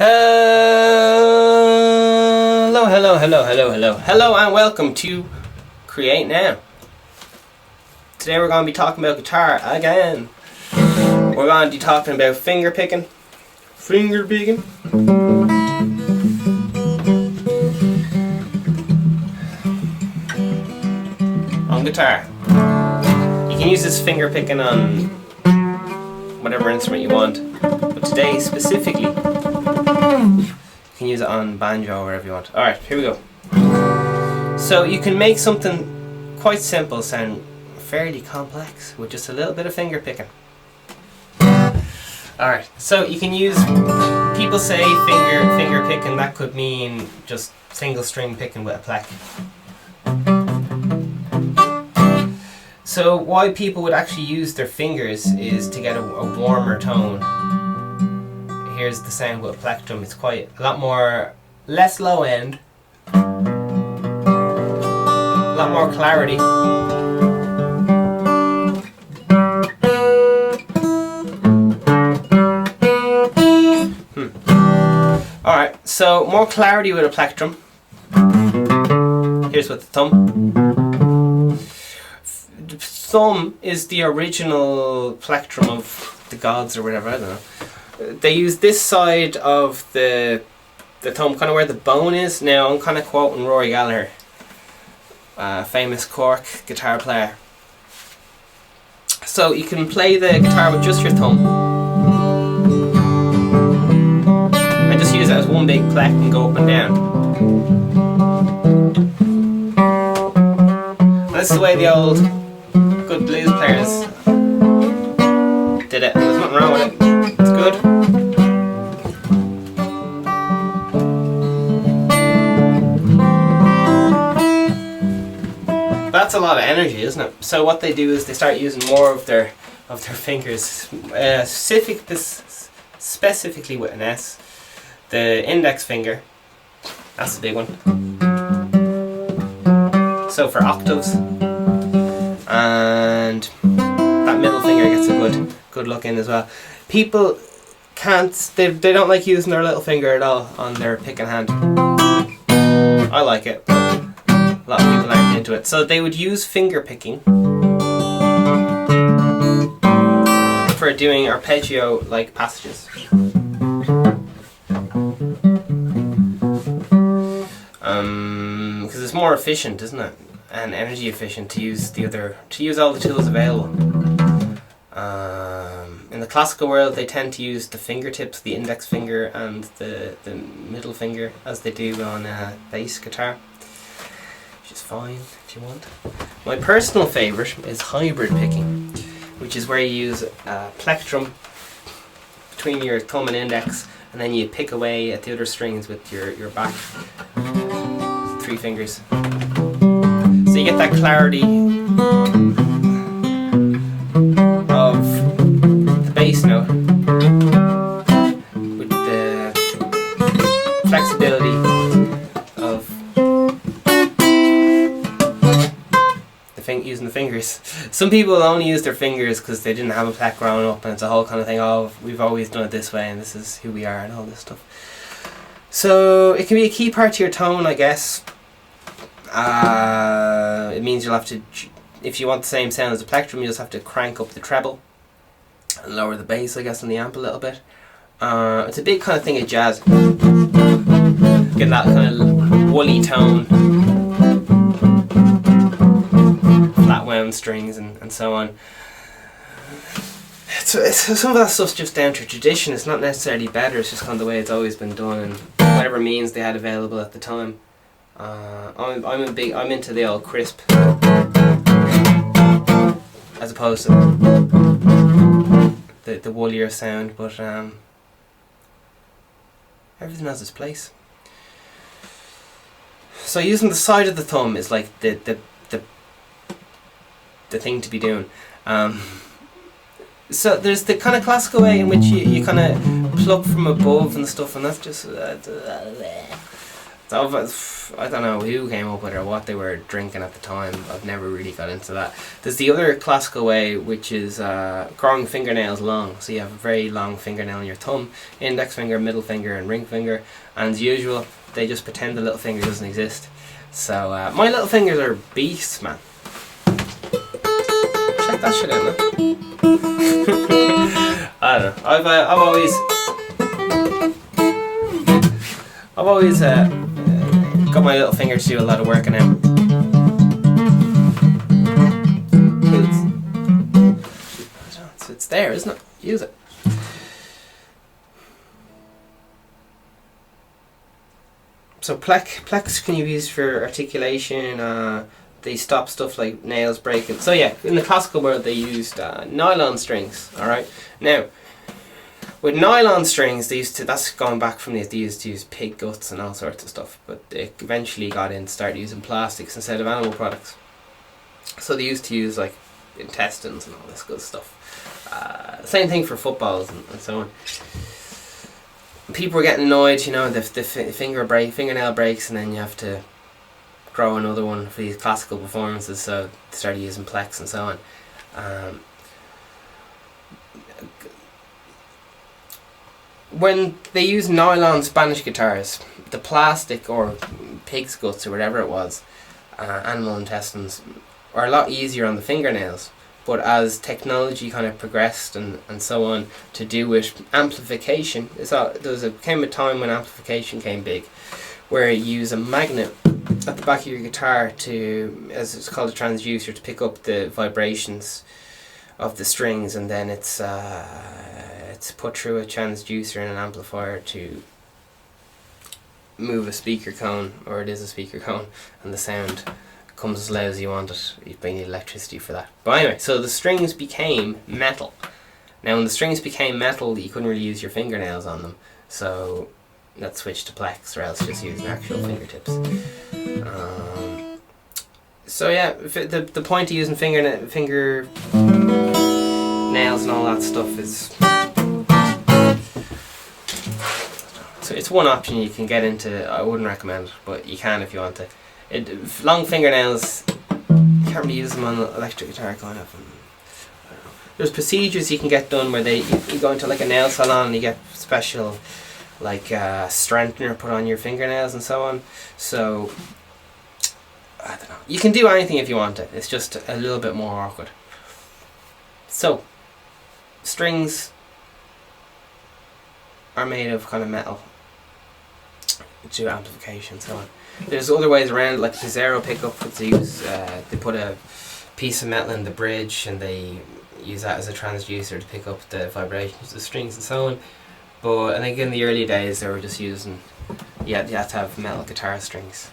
Hello and welcome to Create Now. Today we're going to be talking about guitar again. We're going to be talking about finger picking on guitar. You can use this finger picking on whatever instrument you want, but today specifically you can use it on banjo or wherever you want. Alright, here we go. So you can make something quite simple sound fairly complex with just a little bit of finger picking. Alright, so you can use, people say finger picking, that could mean just single string picking with a pleck. So why people would actually use their fingers is to get a warmer tone. Here's the sound with a plectrum. It's quite a lot more, less low end, a lot more clarity. Alright, so more clarity with a plectrum. Here's with the thumb. Thumb is the original plectrum of the gods or whatever, I don't know. They use this side of the thumb, kind of where the bone is. Now I'm kind of quoting Rory Gallagher, famous Cork guitar player. So you can play the guitar with just your thumb and just use it as one big pleck and go up and down. And this is the way the old good blues players did it. There's nothing wrong with it. It's good. That's a lot of energy, isn't it? So what they do is they start using more of their fingers, specifically with an S. The index finger, that's the big one. So for octaves. And that middle finger gets a good look in as well. People they don't like using their little finger at all on their picking hand. I like it, but a lot of people aren't into it. So they would use finger picking for doing arpeggio like passages. Because it's more efficient, isn't it? And energy efficient to use all the tools available. In the classical world, they tend to use the fingertips, the index finger and the middle finger, as they do on a bass guitar, which is fine if you want. My personal favourite is hybrid picking, which is where you use a plectrum between your thumb and index, and then you pick away at the other strings with your back three fingers. So you get that clarity of the bass note with the flexibility of using the fingers. Some people only use their fingers because they didn't have a pleck growing up, and it's a whole kind of thing, oh, we've always done it this way and this is who we are and all this stuff. So it can be a key part to your tone, I guess. It means you'll have to, if you want the same sound as a plectrum, you just have to crank up the treble and lower the bass, I guess, on the amp a little bit. It's a big kind of thing of jazz. Get that kind of woolly tone, flat wound strings and so on. Some of that stuff's just down to tradition. It's not necessarily better, it's just kind of the way it's always been done and whatever means they had available at the time. I'm into the old crisp as opposed to the woollier sound, but everything has its place. So using the side of the thumb is like the thing to be doing. So there's the kind of classical way in which you kind of pluck from above and stuff, and that's just I don't know who came up with it or what they were drinking at the time. I've never really got into that. There's the other classical way, which is growing fingernails long. So you have a very long fingernail on your thumb, index finger, middle finger and ring finger, and as usual they just pretend the little finger doesn't exist. So my little fingers are beasts, man. Check that shit out, man. I don't know. I've always got my little fingers to do a lot of working out. So it's there, isn't it? Use it. So plex can you use for articulation. They stop stuff like nails breaking. So yeah, in the classical world they used nylon strings. All right. Now, with nylon strings, that's going back from they used to use pig guts and all sorts of stuff. But they eventually got in, started using plastics instead of animal products. So they used to use like intestines and all this good stuff. Same thing for footballs and so on. People were getting annoyed, you know, the fingernail breaks, and then you have to grow another one for these classical performances. So they started using plex and so on. When they used nylon Spanish guitars, the plastic or pig's guts or whatever it was, animal intestines, are a lot easier on the fingernails. But as technology kind of progressed and so on to do with amplification, there came a time when amplification came big, where you use a magnet at the back of your guitar to, as it's called, a transducer, to pick up the vibrations of the strings, and then it's put through a transducer and an amplifier to move a speaker cone, or it is a speaker cone, and the sound comes as loud as you want it. You need electricity for that. But anyway, so the strings became metal. Now when the strings became metal, you couldn't really use your fingernails on them, so that switched to plex, or else just using actual fingertips. So yeah, the point of using finger nails and all that stuff is, so it's one option you can get into. I wouldn't recommend it, but you can if you want to. Long fingernails, you can't really use them on an electric guitar kind of. I don't know. There's procedures you can get done where you go into like a nail salon and you get special like strengthener put on your fingernails and so on. So I don't know. You can do anything if you want it. It's just a little bit more awkward. So strings are made of kind of metal to amplification and so on. There's other ways around, like the zero pickup. They put a piece of metal in the bridge and they use that as a transducer to pick up the vibrations of the strings and so on. But I think in the early days they were just using, you had to have metal guitar strings.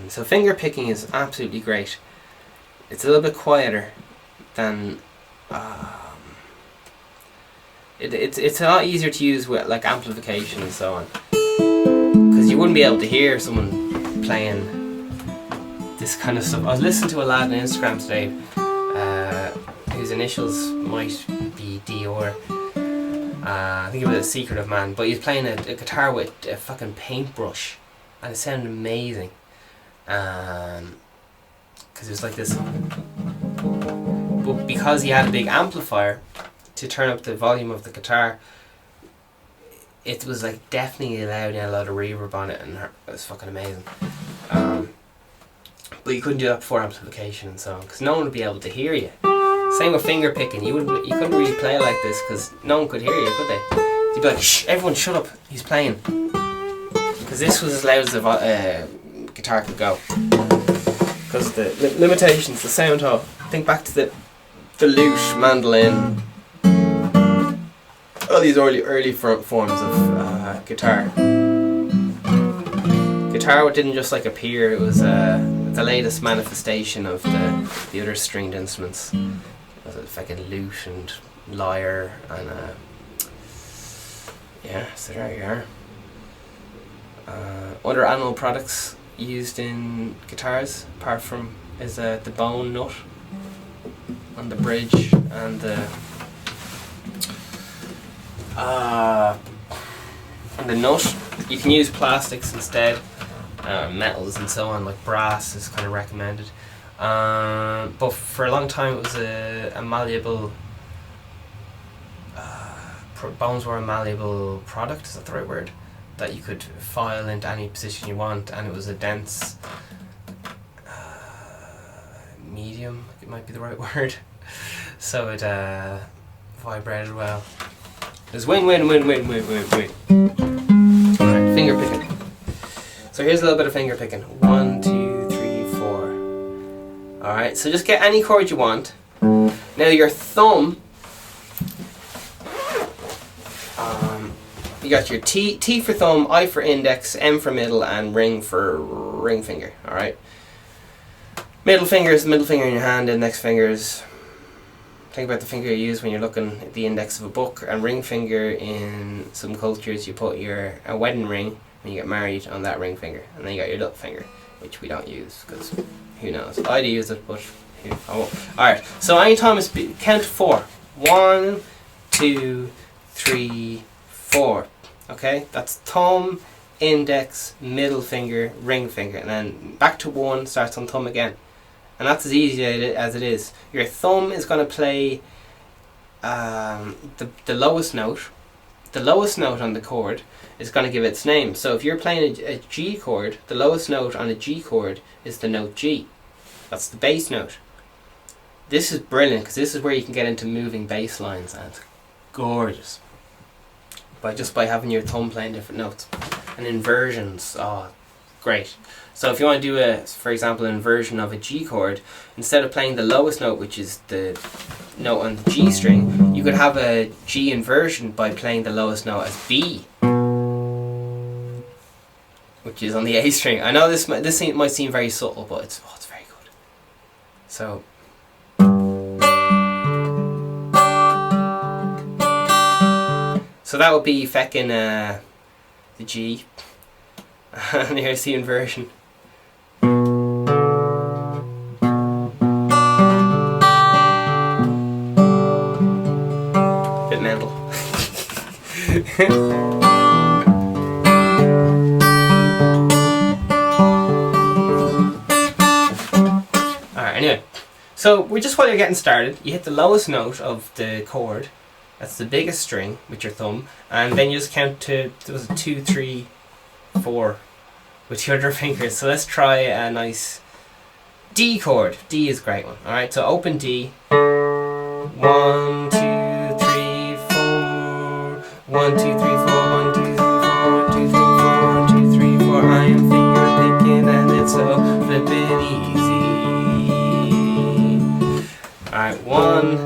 So finger picking is absolutely great. It's a little bit quieter than it's a lot easier to use with like amplification and so on, because you wouldn't be able to hear someone playing this kind of stuff. I was listening to a lad on Instagram today whose initials might be Dior. I think it was a secretive man, but he's playing a guitar with a fucking paintbrush and it sounded amazing, because it was like this, but because he had a big amplifier to turn up the volume of the guitar, it was like definitely loud and a lot of reverb on it, and it was fucking amazing. But you couldn't do that before amplification and so on, because no one would be able to hear you. Same with finger picking. You couldn't really play like this because no one could hear you, could they? You'd be like, shh, everyone shut up, he's playing. Because this was as loud as a guitar could go. Because the limitations, the sound hole. Think back to the lute, mandolin, all these early forms of guitar. Guitar didn't just like appear, it was the latest manifestation of the other stringed instruments. It was a fucking lute and lyre and yeah, so there you are. Other animal products used in guitars, apart from, is the bone nut on the bridge and the And the nut, you can use plastics instead, metals and so on, like brass is kind of recommended. But for a long time it was a malleable, bones were a malleable product, is that the right word? That you could file into any position you want, and it was a dense medium, it might be the right word. So it vibrated well. It was win. Alright, finger picking. So here's a little bit of finger picking. 1, 2, 3, 4. Alright, so just get any chord you want. Now your thumb, you got your T for thumb, I for index, M for middle, and ring for ring finger. Alright. Middle finger is the middle finger in your hand, index fingers. Think about the finger you use when you're looking at the index of a book, and ring finger in some cultures you put a wedding ring when you get married on that ring finger, and then you got your little finger, which we don't use because who knows. I'd use it, but I won't. Alright, so anytime it's count to 4. 1, 2, 3, 4. Okay, that's thumb, index, middle finger, ring finger, and then back to 1, starts on thumb again. And that's as easy as it is. Your thumb is going to play the lowest note. The lowest note on the chord is going to give its name. So if you're playing a G chord, the lowest note on a G chord is the note G. That's the bass note. This is brilliant because this is where you can get into moving bass lines, and it's gorgeous. By having your thumb playing different notes. And inversions, oh, great. So if you want to do for example, an inversion of a G chord, instead of playing the lowest note, which is the note on the G string, you could have a G inversion by playing the lowest note as B, which is on the A string. I know this might seem very subtle, but it's very good. So that would be fecking the G, and here's the inversion. Bit mental. Alright, anyway. So while you're getting started, you hit the lowest note of the chord. That's the biggest string with your thumb, and then you just count to 2, 3, 4 with your other fingers. So let's try a nice D chord. D is a great one. Alright, so open D. 1, 2, 3, 4. 1, 2, 3, 4. 1, 2, 3, 4. 1, 2, 3, 4. 1, 2, 3, 4. I am finger picking, and it's so flippin' easy. Alright, 1, 2.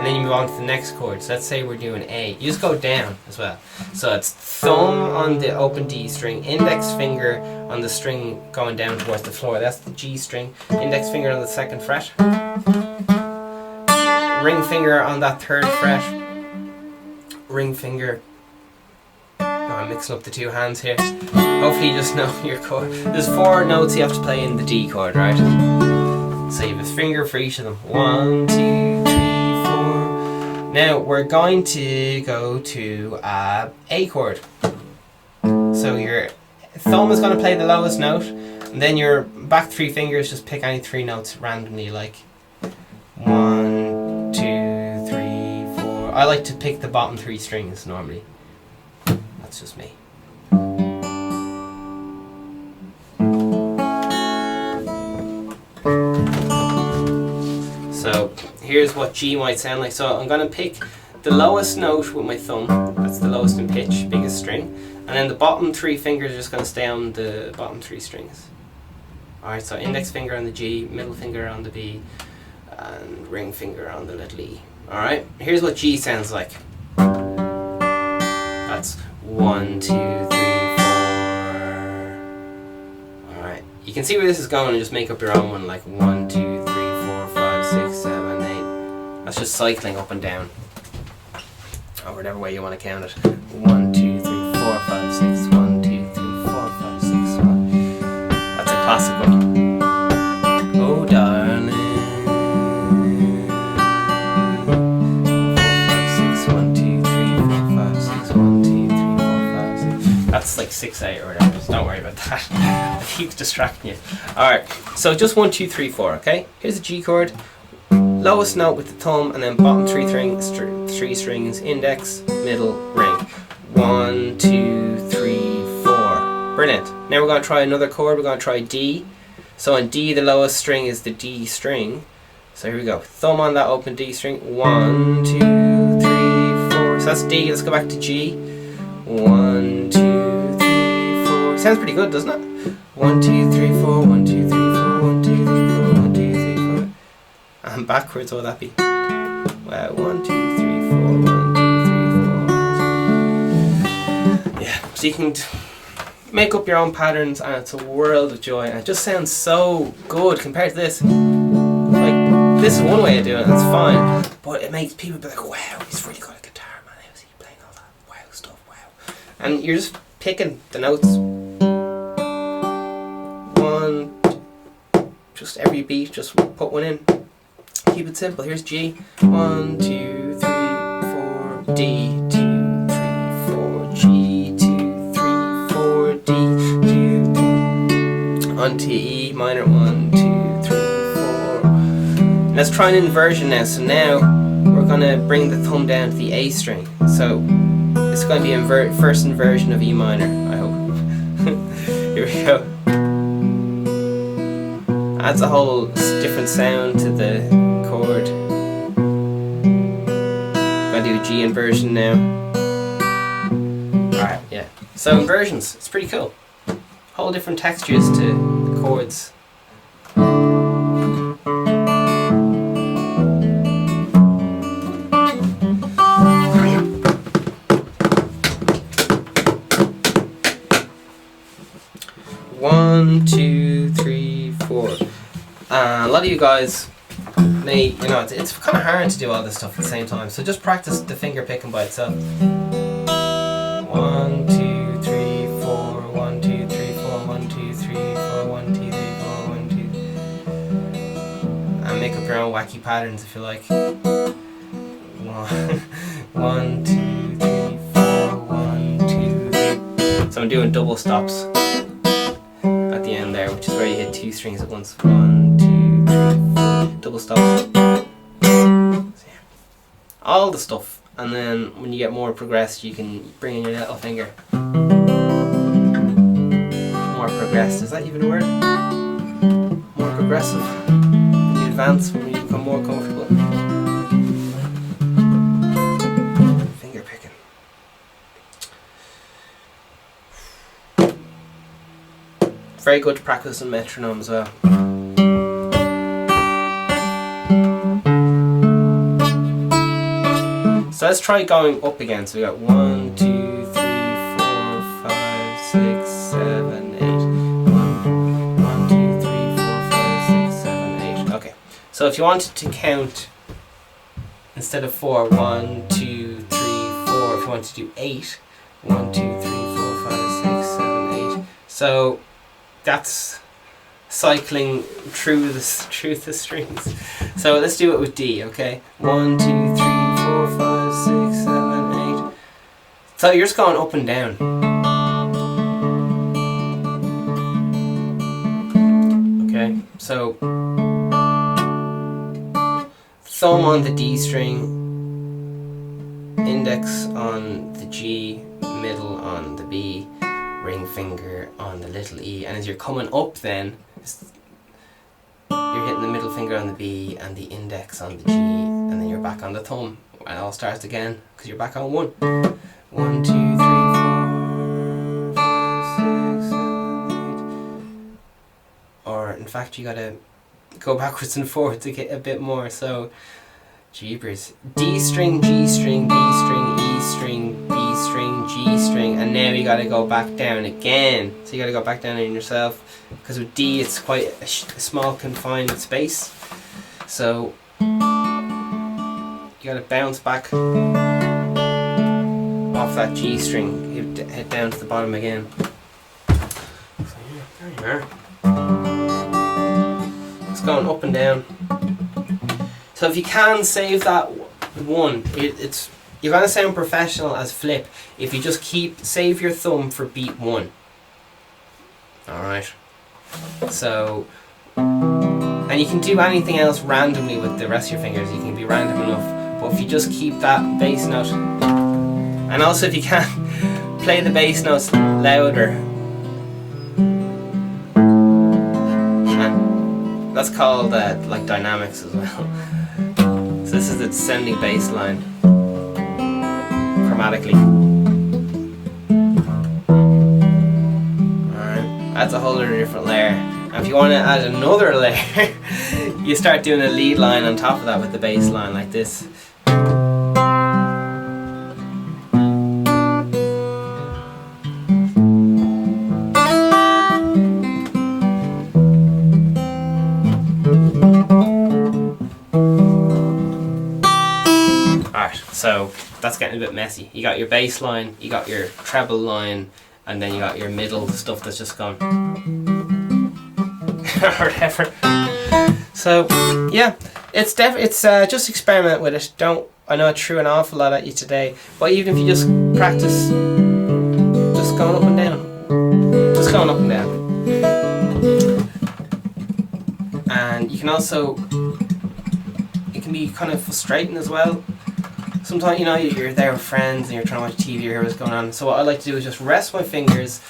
Then you move on to the next chord. So let's say we're doing A. You just go down as well. So it's thumb on the open D string, index finger on the string going down towards the floor. That's the G string. Index finger on the 2nd fret. Ring finger on that 3rd fret. Ring finger. Oh, I'm mixing up the 2 hands here. Hopefully you just know your chord. There's 4 notes you have to play in the D chord, right? So you have a finger for each of them. 1, 2, 3. Now we're going to go to A chord. So your thumb is going to play the lowest note, and then your back 3 fingers just pick any 3 notes randomly, like 1, 2, 3, 4. I like to pick the bottom 3 strings normally. That's just me. So here's what G might sound like. So I'm going to pick the lowest note with my thumb. That's the lowest in pitch, biggest string. And then the bottom 3 fingers are just going to stay on the bottom 3 strings. Alright, so index finger on the G, middle finger on the B, and ring finger on the little E. Alright, here's what G sounds like. That's 1, 2, 3, 4. Alright, you can see where this is going and just make up your own one, like 1, 2, 3, 4, 5, 6, 7, 8. That's just cycling up and down, or whatever way you want to count it. 1, 2, 3, 4, 5, 6. 1, 2, 3, 4, 5, 6. 1. That's a classic one. Oh darling. 4, 5, 6. 1, 2, 3, 4, 5, 6. 1. that's like 6/8 or whatever, so don't worry about that. I keep distracting you. Alright, so just 1, 2, 3, 4, okay? Here's the G chord. Lowest note with the thumb, and then bottom three strings, index, middle, ring. 1, 2, 3, 4. Brilliant. Now we're going to try another chord. We're going to try D. So on D, the lowest string is the D string. So here we go. Thumb on that open D string. 1, 2, 3, 4. So that's D. Let's go back to G. 1, 2, 3, 4. Sounds pretty good, doesn't it? 1, 2, 3, 4. 1, 2, 3, 4. 1, 2, 3, 4. 1, 2, 3, 4. And backwards, what would that be? 1, 2, 3, 4. 1, 2, 3, 4. Yeah. So you can make up your own patterns, and it's a world of joy. And it just sounds so good compared to this. Like, this is one way of doing it, that's fine. But it makes people be like, wow, he's really got a guitar, man. How's he playing all that? Wow stuff, wow. And you're just picking the notes. 1, just every beat, just put one in. Keep it simple. Here's G. 1, 2, 3, 4. D. 2, 3, 4. G. 2, 3, 4. D. 2, 3. On to E minor. 1, 2, 3, 4. Let's try an inversion now. So now we're gonna bring the thumb down to the A string. So it's going to be first inversion of E minor, I hope. Here we go. Adds a whole different sound to the chord. Gotta do a G inversion now. Alright, yeah. So inversions, it's pretty cool. Whole different textures to the chords. 1, 2, 3, 4. A lot of you guys may, it's kind of hard to do all this stuff at the same time, so just practice the finger picking by itself. 1, 2, 3, 4, 1, 2, 3, 4, 1, 2, 3, 4, 1, 2, 3, 4, 1, 2. And make up your own wacky patterns if you like. 1, 2, 3, 4, 1, 2, 3. So I'm doing double stops at the end there, which is where you hit 2 strings at once. 1, 2, 3, 4, double stops. So yeah, all the stuff, and then when you get more progressed, you can bring in your little finger. More progressed, is that even a word? More progressive. When you advance, when you become more comfortable. Finger picking. Very good to practice on metronome as well. So let's try going up again. So we got 1, 2, 3, 4, 5, 6, 7, 8. 1, 2, 3, 4, 5, 6, 7, 8. Okay. So if you wanted to count instead of 4, 1, 2, 3, 4, if you want to do 8, 1, 2, 3, 4, 5, 6, 7, 8. So that's cycling through the strings. So let's do it with D, okay? 1, 2, 3, 4, 5, 6, 7, 8. So you're just going up and down. Okay, so thumb on the D string, index on the G, middle on the B, ring finger on the little E, and as you're coming up then, you're hitting the middle finger on the B and the index on the G, and then you're back on the thumb, and it all starts again because you're back on 1. 1, 2, 3, 4, 5, 6, 7, 8. Or in fact you gotta go backwards and forward to get a bit more, so jeepers. D string, G string, B string, E string, B string, G string, and now you gotta go back down again. So you gotta go back down in yourself, because with D it's quite a small confined space. So you gotta bounce back off that G string, head down to the bottom again. So yeah, there you are. It's going up and down. So if you can save that 1, it's you're gonna sound professional as flip if you just save your thumb for beat 1. Alright. So, and you can do anything else randomly with the rest of your fingers. You can be random enough, but if you just keep that bass note, and also if you can, play the bass notes louder. And that's called like dynamics as well. So this is the descending bass line, chromatically. Alright, that's a whole other different layer. And if you want to add another layer, you start doing a lead line on top of that with the bass line like this. So that's getting a bit messy. You got your bass line, you got your treble line, and then you got your middle stuff that's just gone or whatever. So yeah, it's just experiment with it. I know I threw an awful lot at you today, but even if you just practice, just going up and down, just going up and down, and you can also, it can be kind of frustrating as well. Sometimes, you know, you're there with friends and you're trying to watch TV or hear what's going on. So what I like to do is just rest my fingers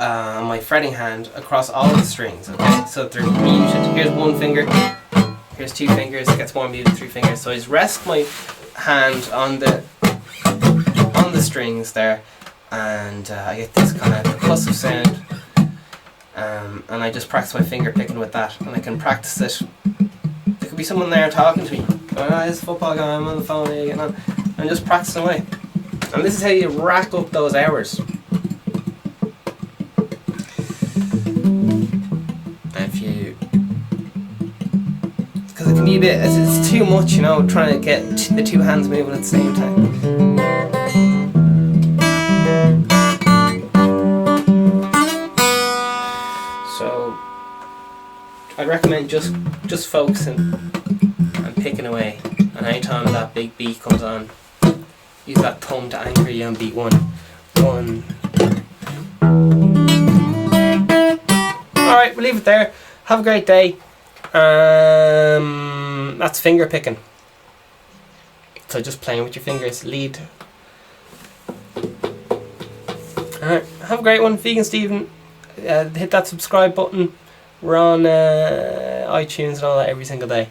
on my fretting hand across all the strings, okay? So they're muted. Here's one finger, here's 2 fingers, it gets more muted, 3 fingers. So I just rest my hand on the strings there, and I get this kind of percussive sound, and I just practice my finger picking with that, and I can practice it. There could be someone there talking to me. There's football guy, I'm on the phone, here, getting on, and just practicing away. And this is how you rack up those hours. If you, because it can be a bit, it's too much, you know, trying to get the 2 hands moving at the same time. So I'd recommend just focusing and picking away, and anytime that big beat comes on, use that thumb to anchor you on beat 1. Alright, we'll leave it there. Have a great day. That's finger picking. So just playing with your fingers, lead. Alright, have a great one. Vegan Stephen. Hit that subscribe button. We're on iTunes and all that every single day.